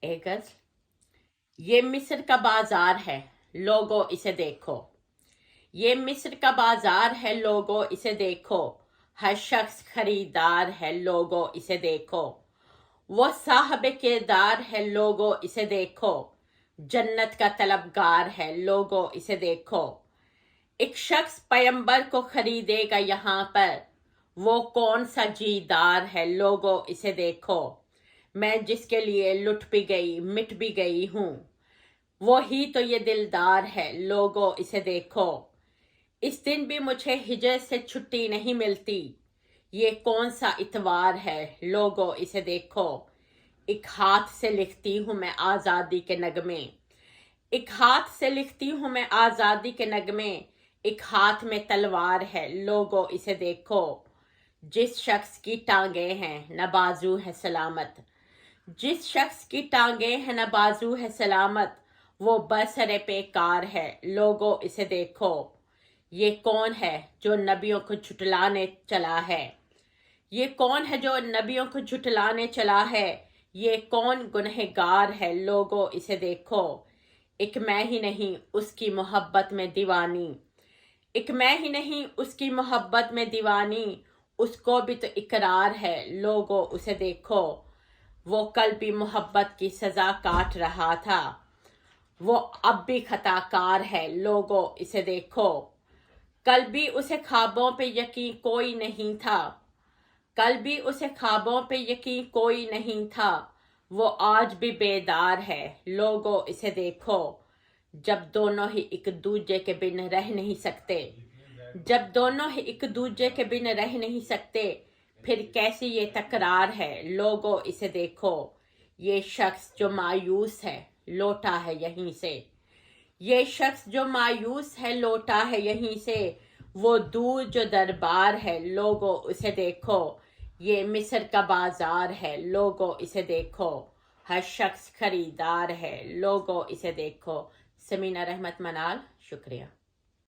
एक गज़ल। ये मिस्र का बाजार है, लोगो इसे देखो। ये मिस्र का बाजार है, लोगो इसे देखो। हर शख्स खरीदार है, लोगो इसे देखो। वो साहब किरदार है, लोगो इसे देखो। जन्नत का तलबगार है, लोगो इसे देखो। एक शख्स पैगंबर को खरीदेगा यहाँ पर, वो कौन सा जीदार है, लोगो इसे देखो। मैं जिसके लिए लुट भी गई मिट भी गई हूँ, वो ही तो ये दिलदार है, लोगो इसे देखो। इस दिन भी मुझे हिजर से छुट्टी नहीं मिलती, ये कौन सा इतवार है, लोगो इसे देखो। एक हाथ से लिखती हूँ मैं आज़ादी के नगमे, एक हाथ से लिखती हूँ मैं आज़ादी के नगमे। एक हाथ में तलवार है, लोगो इसे देखो। जिस शख्स की टांगे हैं न बाजू है सलामत, जिस शख्स की टांगे हैं न बाजू है सलामत, वो बसरे बेकार है, लोगो इसे देखो। ये कौन है जो नबियों को झुटलाने चला है, ये कौन है जो नबियों को झुटलाने चला है। ये कौन गुनहगार है, लोगो इसे देखो। एक मैं ही नहीं उसकी मोहब्बत में दीवानी, एक मैं ही नहीं उसकी मोहब्बत में दीवानी। उसको भी तो इकरार है, लोगो उसे देखो। वो कल भी मोहब्बत की सज़ा काट रहा था, वो अब भी खताकार है, लोगो इसे देखो। कल भी उसे ख्वाबों पे यकीन कोई नहीं था, कल भी उसे ख्वाबों पे यकीन कोई नहीं था। वो आज भी बेदार है, लोगो इसे देखो। जब दोनों ही एक दूजे के बिन रह नहीं सकते, जब दोनों ही एक दूजे के बिन रह नहीं सकते, फिर कैसी ये तकरार है, लोगो इसे देखो। ये शख्स जो मायूस है, लौटा है यहीं से, ये शख्स जो मायूस है, लौटा है यहीं से। वो दूर जो दरबार है, लोगो उसे देखो। ये मिस्र का बाजार है, लोगो इसे देखो। हर शख्स खरीदार है, लोगो इसे देखो। समीना रहमत मनाल, शुक्रिया।